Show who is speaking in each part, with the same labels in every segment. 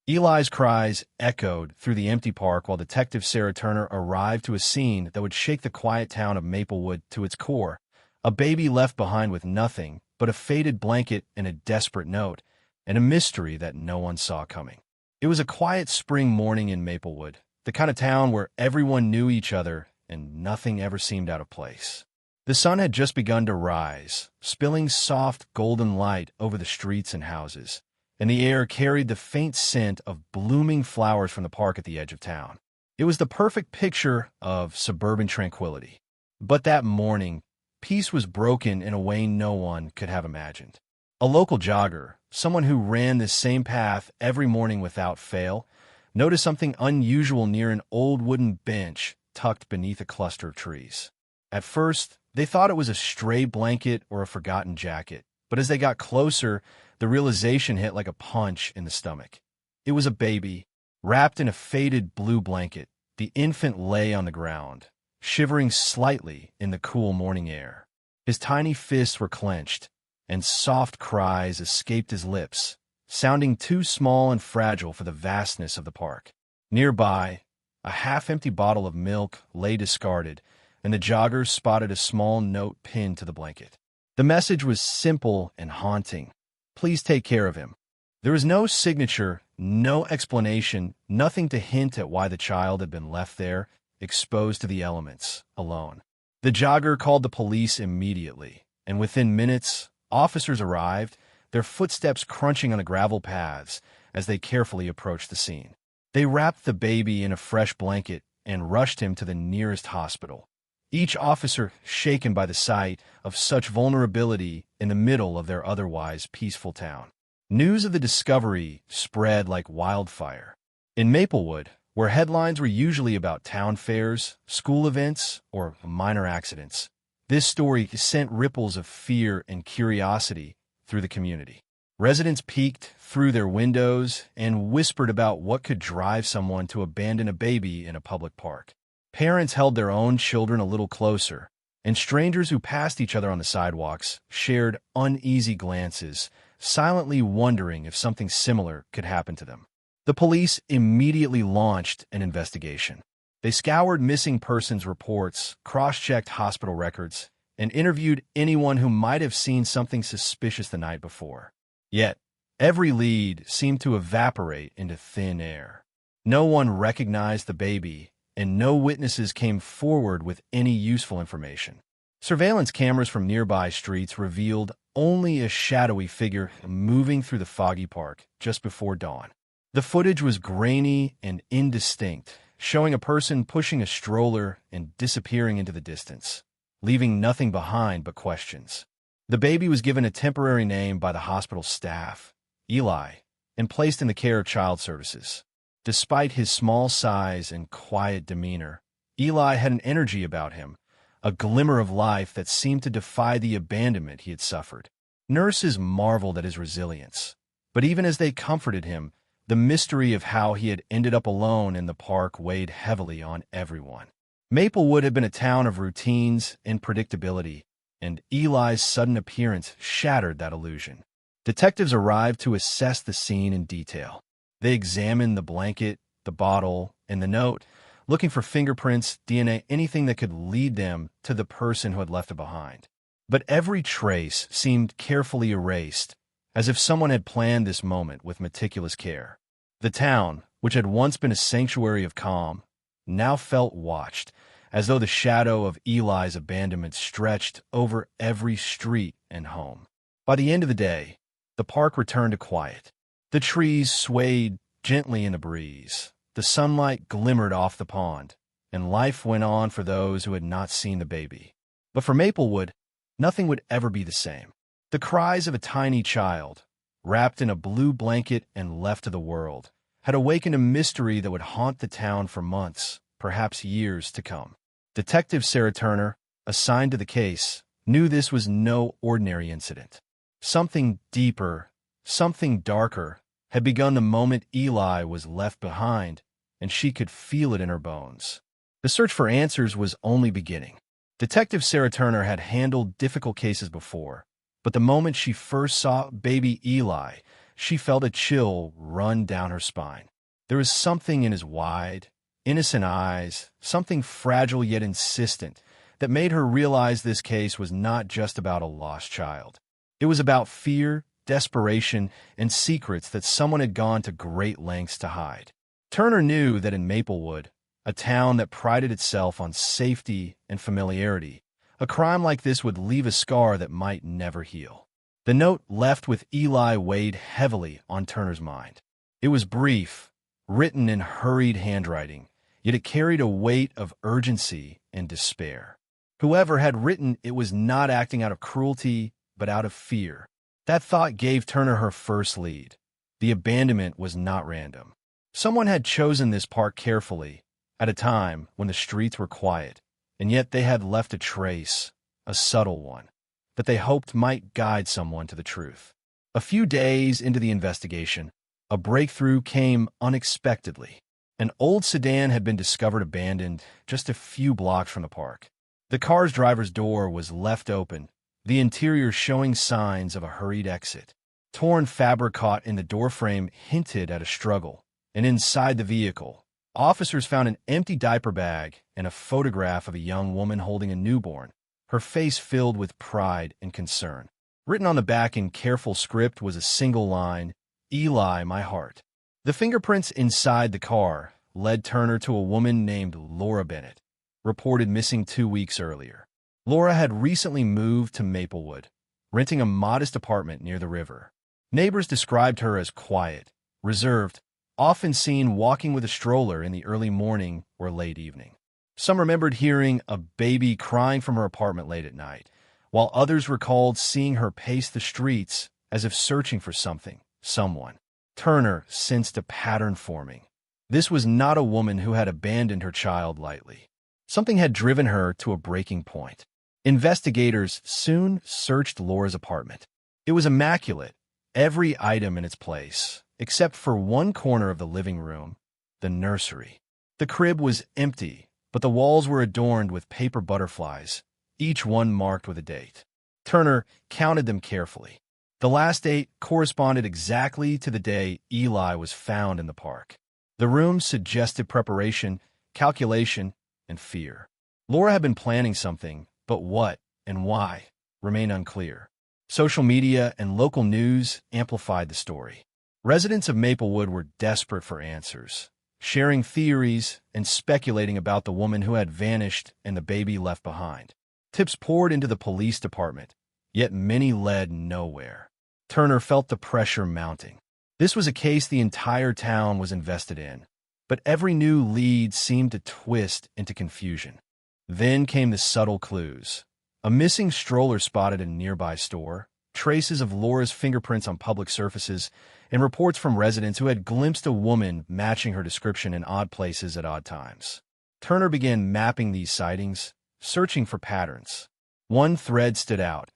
Speaker 1: Eli's cries echoed through the empty park while Detective Sarah Turner arrived to a scene that would shake the quiet town of Maplewood to its core. A baby left behind with nothing but a faded blanket and a desperate note, and a mystery that no one saw coming. It was a quiet spring morning in Maplewood, the kind of town where everyone knew each other and nothing ever seemed out of place. The sun had just begun to rise, spilling soft golden light over the streets and houses, and the air carried the faint scent of blooming flowers from the park at the edge of town. It was the perfect picture of suburban tranquility. But that morning, peace was broken in a way no one could have imagined. A local jogger, someone who ran this same path every morning without fail, noticed something unusual near an old wooden bench tucked beneath a cluster of trees. At first, they thought it was a stray blanket or a forgotten jacket, but as they got closer, the realization hit like a punch in the stomach. It was a baby, wrapped in a faded blue blanket. The infant lay on the ground, shivering slightly in the cool morning air. His tiny fists were clenched, and soft cries escaped his lips, sounding too small and fragile for the vastness of the park. Nearby, a half-empty bottle of milk lay discarded, and the joggers spotted a small note pinned to the blanket. The message was simple and haunting. Please take care of him. There was no signature, no explanation, nothing to hint at why the child had been left there, exposed to the elements, alone. The jogger called the police immediately, and within minutes, officers arrived, their footsteps crunching on the gravel paths as they carefully approached the scene. They wrapped the baby in a fresh blanket and rushed him to the nearest hospital. Each officer shaken by the sight of such vulnerability in the middle of their otherwise peaceful town. News of the discovery spread like wildfire. In Maplewood, where headlines were usually about town fairs, school events, or minor accidents, this story sent ripples of fear and curiosity through the community. Residents peeked through their windows and whispered about what could drive someone to abandon a baby in a public park. Parents held their own children a little closer, and strangers who passed each other on the sidewalks shared uneasy glances, silently wondering if something similar could happen to them. The police immediately launched an investigation. They scoured missing persons reports, cross-checked hospital records, and interviewed anyone who might have seen something suspicious the night before. Yet, every lead seemed to evaporate into thin air. No one recognized the baby, and no witnesses came forward with any useful information. Surveillance cameras from nearby streets revealed only a shadowy figure moving through the foggy park just before dawn. The footage was grainy and indistinct, showing a person pushing a stroller and disappearing into the distance, leaving nothing behind but questions. The baby was given a temporary name by the hospital staff, Eli, and placed in the care of child services. Despite his small size and quiet demeanor, Eli had an energy about him, a glimmer of life that seemed to defy the abandonment he had suffered. Nurses marveled at his resilience, but even as they comforted him, the mystery of how he had ended up alone in the park weighed heavily on everyone. Maplewood had been a town of routines and predictability, and Eli's sudden appearance shattered that illusion. Detectives arrived to assess the scene in detail. They examined the blanket, the bottle, and the note, looking for fingerprints, DNA, anything that could lead them to the person who had left it behind. But every trace seemed carefully erased, as if someone had planned this moment with meticulous care. The town, which had once been a sanctuary of calm, now felt watched, as though the shadow of Eli's abandonment stretched over every street and home. By the end of the day, the park returned to quiet. The trees swayed gently in the breeze, the sunlight glimmered off the pond, and life went on for those who had not seen the baby. But for Maplewood, nothing would ever be the same. The cries of a tiny child, wrapped in a blue blanket and left to the world, had awakened a mystery that would haunt the town for months, perhaps years to come. Detective Sarah Turner, assigned to the case, knew this was no ordinary incident. Something deeper, something darker, had begun the moment Eli was left behind, and she could feel it in her bones. The search for answers was only beginning. Detective Sarah Turner had handled difficult cases before, but the moment she first saw baby Eli, she felt a chill run down her spine. There was something in his wide, innocent eyes, something fragile yet insistent, that made her realize this case was not just about a lost child. It was about fear, desperation, and secrets that someone had gone to great lengths to hide. Turner knew that in Maplewood, a town that prided itself on safety and familiarity, a crime like this would leave a scar that might never heal. The note left with Eli weighed heavily on Turner's mind. It was brief, written in hurried handwriting, yet it carried a weight of urgency and despair. Whoever had written it was not acting out of cruelty, but out of fear. That thought gave Turner her first lead. The abandonment was not random. Someone had chosen this park carefully, at a time when the streets were quiet, and yet they had left a trace, a subtle one, that they hoped might guide someone to the truth. A few days into the investigation, a breakthrough came unexpectedly. An old sedan had been discovered abandoned just a few blocks from the park. The car's driver's door was left open, the interior showing signs of a hurried exit. Torn fabric caught in the doorframe hinted at a struggle, and inside the vehicle, officers found an empty diaper bag and a photograph of a young woman holding a newborn, her face filled with pride and concern. Written on the back in careful script was a single line, "Eli, my heart." The fingerprints inside the car led Turner to a woman named Laura Bennett, reported missing 2 weeks earlier. Laura had recently moved to Maplewood, renting a modest apartment near the river. Neighbors described her as quiet, reserved, often seen walking with a stroller in the early morning or late evening. Some remembered hearing a baby crying from her apartment late at night, while others recalled seeing her pace the streets as if searching for something, someone. Turner sensed a pattern forming. This was not a woman who had abandoned her child lightly. Something had driven her to a breaking point. Investigators soon searched Laura's apartment. It was immaculate, every item in its place, except for one corner of the living room, the nursery. The crib was empty, but the walls were adorned with paper butterflies, each one marked with a date. Turner counted them carefully. The last date corresponded exactly to the day Eli was found in the park. The room suggested preparation, calculation, and fear. Laura had been planning something, but what and why remained unclear. Social media and local news amplified the story. Residents of Maplewood were desperate for answers, sharing theories and speculating about the woman who had vanished and the baby left behind. Tips poured into the police department, yet many led nowhere. Turner felt the pressure mounting. This was a case the entire town was invested in, but every new lead seemed to twist into confusion. Then came the subtle clues. A missing stroller spotted in a nearby store, traces of Laura's fingerprints on public surfaces, and reports from residents who had glimpsed a woman matching her description in odd places at odd times. Turner began mapping these sightings, searching for patterns. One thread stood out.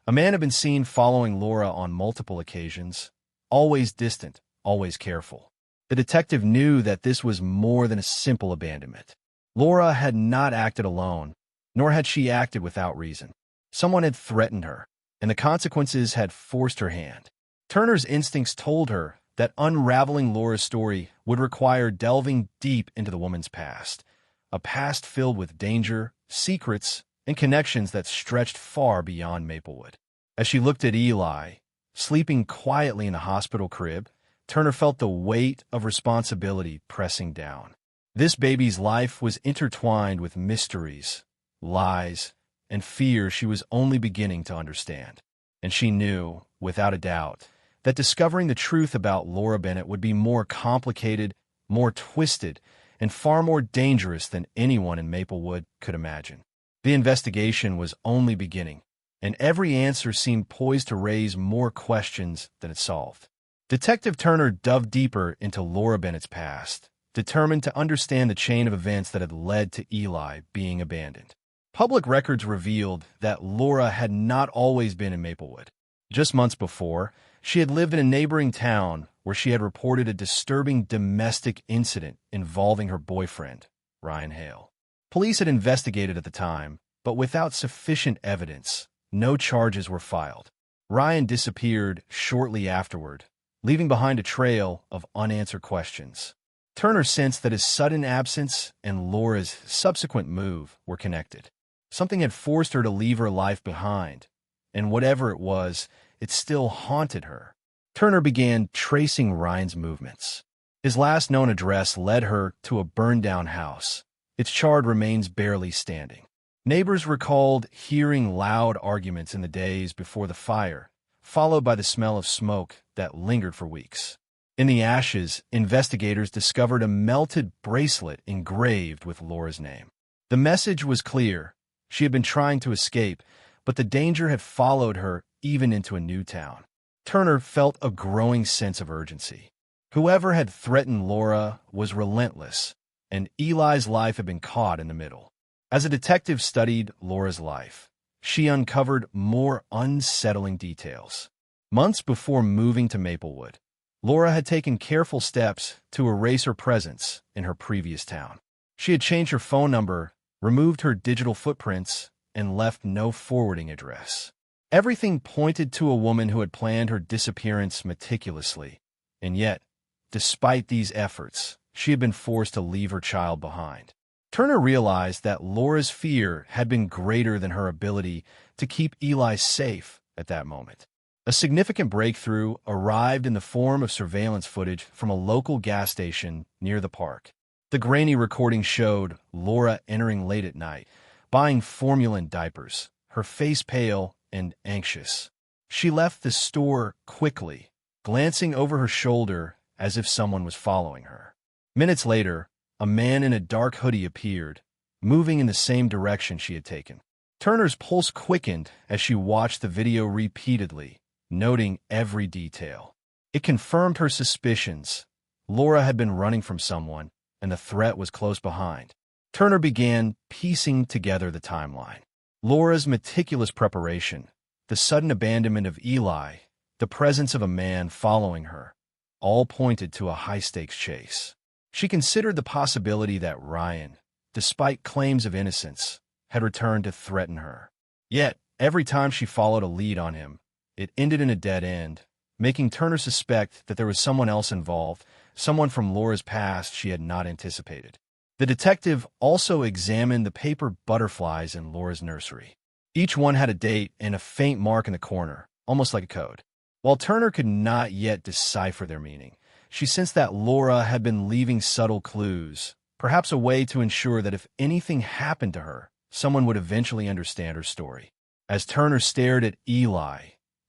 Speaker 1: A man had been seen following Laura on multiple occasions, always distant, always careful. The detective knew that this was more than a simple abandonment. Laura had not acted alone, nor had she acted without reason. Someone had threatened her, and the consequences had forced her hand. Turner's instincts told her that unraveling Laura's story would require delving deep into the woman's past, a past filled with danger, secrets, and connections that stretched far beyond Maplewood. As she looked at Eli, sleeping quietly in a hospital crib, Turner felt the weight of responsibility pressing down. This baby's life was intertwined with mysteries, lies, and fears she was only beginning to understand. And she knew, without a doubt, that discovering the truth about Laura Bennett would be more complicated, more twisted, and far more dangerous than anyone in Maplewood could imagine. The investigation was only beginning, and every answer seemed poised to raise more questions than it solved. Detective Turner dove deeper into Laura Bennett's past, determined to understand the chain of events that had led to Eli being abandoned. Public records revealed that Laura had not always been in Maplewood. Just months before, she had lived in a neighboring town where she had reported a disturbing domestic incident involving her boyfriend, Ryan Hale. Police had investigated at the time, but without sufficient evidence, no charges were filed. Ryan disappeared shortly afterward, leaving behind a trail of unanswered questions. Turner sensed that his sudden absence and Laura's subsequent move were connected. Something had forced her to leave her life behind, and whatever it was, it still haunted her. Turner began tracing Ryan's movements. His last known address led her to a burned-down house, its charred remains barely standing. Neighbors recalled hearing loud arguments in the days before the fire, followed by the smell of smoke that lingered for weeks. In the ashes, investigators discovered a melted bracelet engraved with Laura's name. The message was clear. She had been trying to escape, but the danger had followed her even into a new town. Turner felt a growing sense of urgency. Whoever had threatened Laura was relentless, and Eli's life had been caught in the middle. As a detective studied Laura's life, she uncovered more unsettling details. Months before moving to Maplewood, Laura had taken careful steps to erase her presence in her previous town. She had changed her phone number, removed her digital footprints, and left no forwarding address. Everything pointed to a woman who had planned her disappearance meticulously, and yet, despite these efforts, she had been forced to leave her child behind. Turner realized that Laura's fear had been greater than her ability to keep Eli safe at that moment. A significant breakthrough arrived in the form of surveillance footage from a local gas station near the park. The grainy recording showed Laura entering late at night, buying formulant diapers, her face pale and anxious. She left the store quickly, glancing over her shoulder as if someone was following her. Minutes later, a man in a dark hoodie appeared, moving in the same direction she had taken. Turner's pulse quickened as she watched the video repeatedly, noting every detail. It confirmed her suspicions. Laura had been running from someone, and the threat was close behind. Turner began piecing together the timeline. Laura's meticulous preparation, the sudden abandonment of Eli, the presence of a man following her, all pointed to a high-stakes chase. She considered the possibility that Ryan, despite claims of innocence, had returned to threaten her. Yet, every time she followed a lead on him, it ended in a dead end, making Turner suspect that there was someone else involved, someone from Laura's past she had not anticipated. The detective also examined the paper butterflies in Laura's nursery. Each one had a date and a faint mark in the corner, almost like a code. While Turner could not yet decipher their meaning, she sensed that Laura had been leaving subtle clues, perhaps a way to ensure that if anything happened to her, someone would eventually understand her story. As Turner stared at Eli,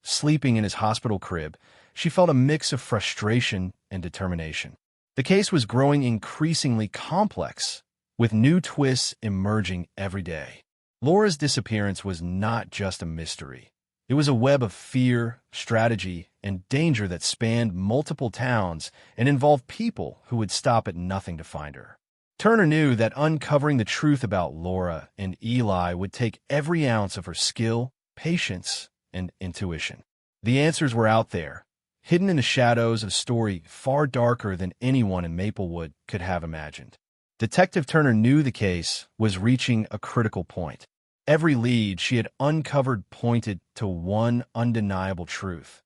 Speaker 1: sleeping in his hospital crib, she felt a mix of frustration and determination. The case was growing increasingly complex, with new twists emerging every day. Laura's disappearance was not just a mystery. It was a web of fear, strategy, and danger that spanned multiple towns and involved people who would stop at nothing to find her. Turner knew that uncovering the truth about Laura and Eli would take every ounce of her skill, patience, and intuition. The answers were out there, hidden in the shadows of a story far darker than anyone in Maplewood could have imagined. Detective Turner knew the case was reaching a critical point. Every lead she had uncovered pointed to one undeniable truth.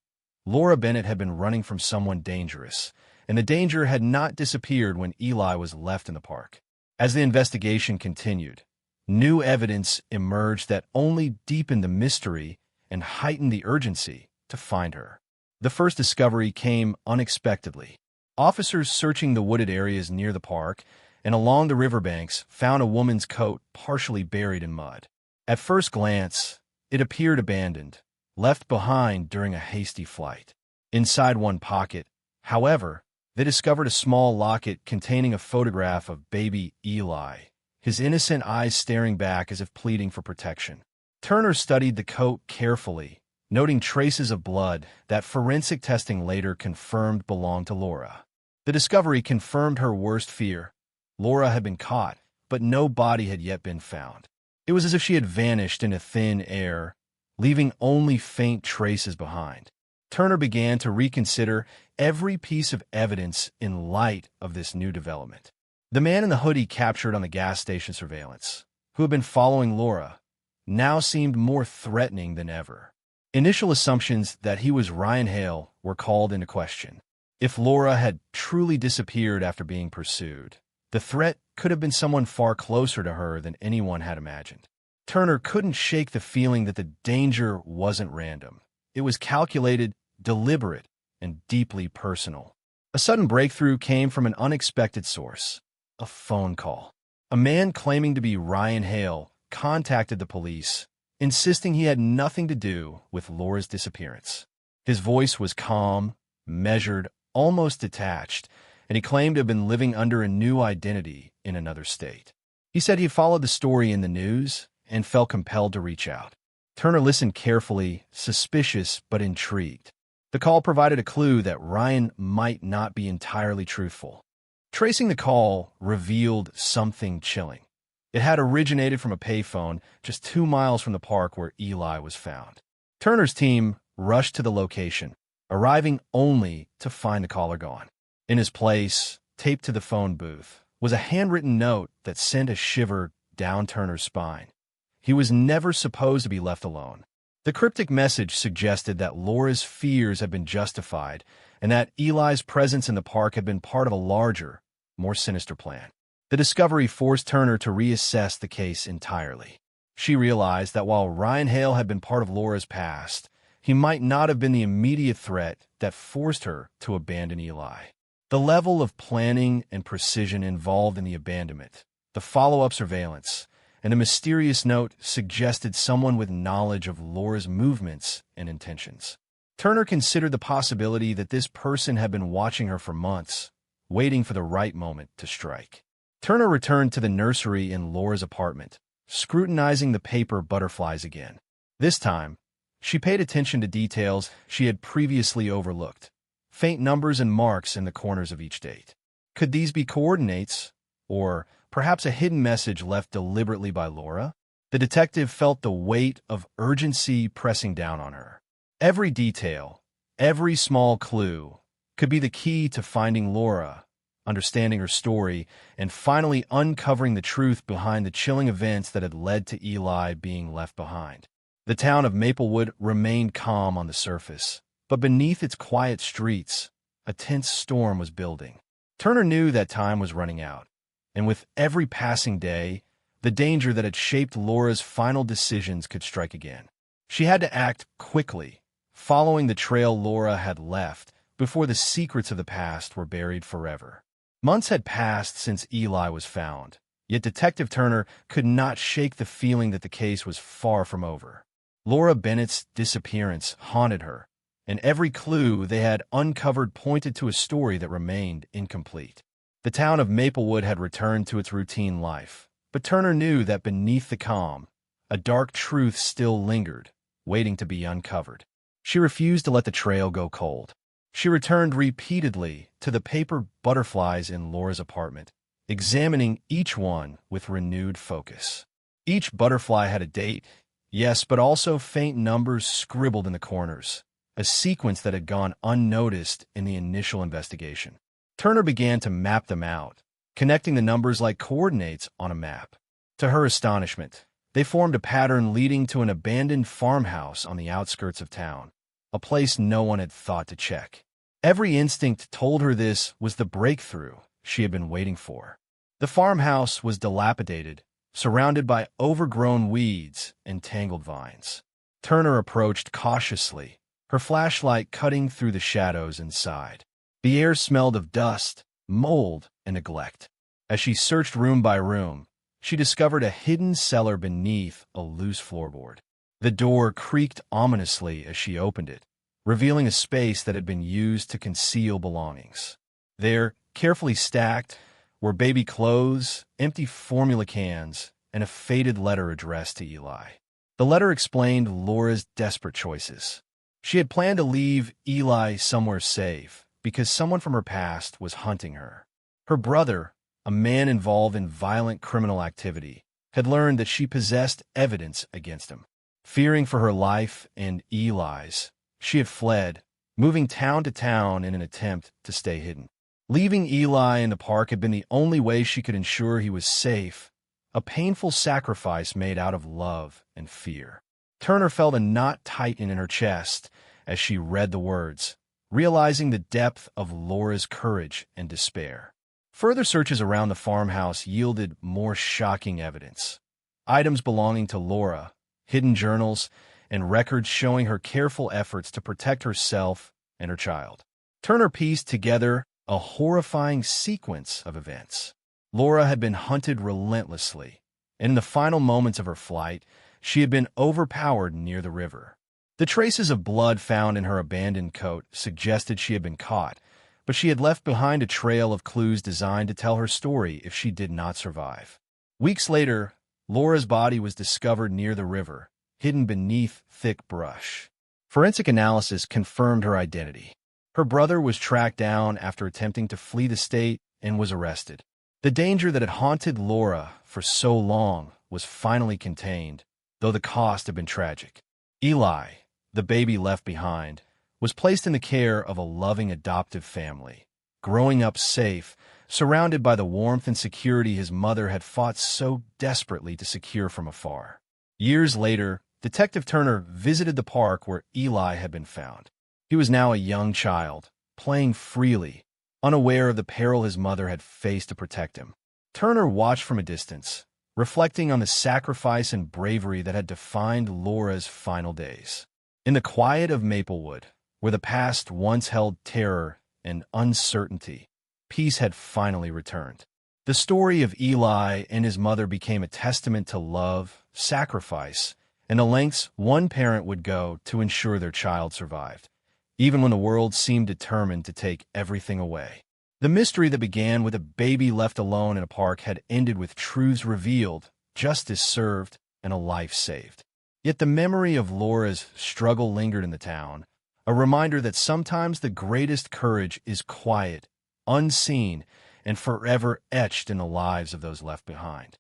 Speaker 1: Laura Bennett had been running from someone dangerous, and the danger had not disappeared when Eli was left in the park. As the investigation continued, new evidence emerged that only deepened the mystery and heightened the urgency to find her. The first discovery came unexpectedly. Officers searching the wooded areas near the park and along the riverbanks found a woman's coat partially buried in mud. At first glance, it appeared abandoned, left behind during a hasty flight. Inside one pocket, however, they discovered a small locket containing a photograph of baby Eli, his innocent eyes staring back as if pleading for protection. Turner studied the coat carefully, noting traces of blood that forensic testing later confirmed belonged to Laura. The discovery confirmed her worst fear. Laura had been caught, but no body had yet been found. It was as if she had vanished into thin air, leaving only faint traces behind. Turner began to reconsider every piece of evidence in light of this new development. The man in the hoodie captured on the gas station surveillance, who had been following Laura, now seemed more threatening than ever. Initial assumptions that he was Ryan Hale were called into question. If Laura had truly disappeared after being pursued, the threat could have been someone far closer to her than anyone had imagined. Turner couldn't shake the feeling that the danger wasn't random. It was calculated, deliberate, and deeply personal. A sudden breakthrough came from an unexpected source: a phone call. A man claiming to be Ryan Hale contacted the police, insisting he had nothing to do with Laura's disappearance. His voice was calm, measured, almost detached, and he claimed to have been living under a new identity in another state. He said he followed the story in the news and felt compelled to reach out. Turner listened carefully, suspicious but intrigued. The call provided a clue that Ryan might not be entirely truthful. Tracing the call revealed something chilling. It had originated from a payphone just 2 miles from the park where Eli was found. Turner's team rushed to the location, arriving only to find the caller gone. In his place, taped to the phone booth, was a handwritten note that sent a shiver down Turner's spine. He was never supposed to be left alone. The cryptic message suggested that Laura's fears had been justified and that Eli's presence in the park had been part of a larger, more sinister plan. The discovery forced Turner to reassess the case entirely. She realized that while Ryan Hale had been part of Laura's past, he might not have been the immediate threat that forced her to abandon Eli. The level of planning and precision involved in the abandonment, the follow-up surveillance, and a mysterious note suggested someone with knowledge of Laura's movements and intentions. Turner considered the possibility that this person had been watching her for months, waiting for the right moment to strike. Turner returned to the nursery in Laura's apartment, scrutinizing the paper butterflies again. This time, she paid attention to details she had previously overlooked: faint numbers and marks in the corners of each date. Could these be coordinates, or perhaps a hidden message left deliberately by Laura? The detective felt the weight of urgency pressing down on her. Every detail, every small clue, could be the key to finding Laura, understanding her story, and finally uncovering the truth behind the chilling events that had led to Eli being left behind. The town of Maplewood remained calm on the surface, but beneath its quiet streets, a tense storm was building. Turner knew that time was running out, and with every passing day, the danger that had shaped Laura's final decisions could strike again. She had to act quickly, following the trail Laura had left before the secrets of the past were buried forever. Months had passed since Eli was found, yet Detective Turner could not shake the feeling that the case was far from over. Laura Bennett's disappearance haunted her, and every clue they had uncovered pointed to a story that remained incomplete. The town of Maplewood had returned to its routine life, but Turner knew that beneath the calm, a dark truth still lingered, waiting to be uncovered. She refused to let the trail go cold. She returned repeatedly to the paper butterflies in Laura's apartment, examining each one with renewed focus. Each butterfly had a date, yes, but also faint numbers scribbled in the corners, a sequence that had gone unnoticed in the initial investigation. Turner began to map them out, connecting the numbers like coordinates on a map. To her astonishment, they formed a pattern leading to an abandoned farmhouse on the outskirts of town, a place no one had thought to check. Every instinct told her this was the breakthrough she had been waiting for. The farmhouse was dilapidated, surrounded by overgrown weeds and tangled vines. Turner approached cautiously, her flashlight cutting through the shadows inside. The air smelled of dust, mold, and neglect. As she searched room by room, she discovered a hidden cellar beneath a loose floorboard. The door creaked ominously as she opened it, revealing a space that had been used to conceal belongings. There, carefully stacked, were baby clothes, empty formula cans, and a faded letter addressed to Eli. The letter explained Laura's desperate choices. She had planned to leave Eli somewhere safe because someone from her past was hunting her. Her brother, a man involved in violent criminal activity, had learned that she possessed evidence against him. Fearing for her life and Eli's, she had fled, moving town to town in an attempt to stay hidden. Leaving Eli in the park had been the only way she could ensure he was safe, a painful sacrifice made out of love and fear. Turner felt a knot tighten in her chest as she read the words, realizing the depth of Laura's courage and despair. Further searches around the farmhouse yielded more shocking evidence. Items belonging to Laura, hidden journals, and records showing her careful efforts to protect herself and her child. Turner pieced together a horrifying sequence of events. Laura had been hunted relentlessly, and in the final moments of her flight, she had been overpowered near the river. The traces of blood found in her abandoned coat suggested she had been caught, but she had left behind a trail of clues designed to tell her story if she did not survive. Weeks later, Laura's body was discovered near the river, hidden beneath thick brush. Forensic analysis confirmed her identity. Her brother was tracked down after attempting to flee the state and was arrested. The danger that had haunted Laura for so long was finally contained, though the cost had been tragic. Eli, the baby left behind, was placed in the care of a loving adoptive family, growing up safe, surrounded by the warmth and security his mother had fought so desperately to secure from afar. Years later, Detective Turner visited the park where Eli had been found. He was now a young child, playing freely, unaware of the peril his mother had faced to protect him. Turner watched from a distance, reflecting on the sacrifice and bravery that had defined Laura's final days. In the quiet of Maplewood, where the past once held terror and uncertainty, peace had finally returned. The story of Eli and his mother became a testament to love, sacrifice, and the lengths one parent would go to ensure their child survived, even when the world seemed determined to take everything away. The mystery that began with a baby left alone in a park had ended with truths revealed, justice served, and a life saved. Yet the memory of Laura's struggle lingered in the town, a reminder that sometimes the greatest courage is quiet, unseen, and forever etched in the lives of those left behind.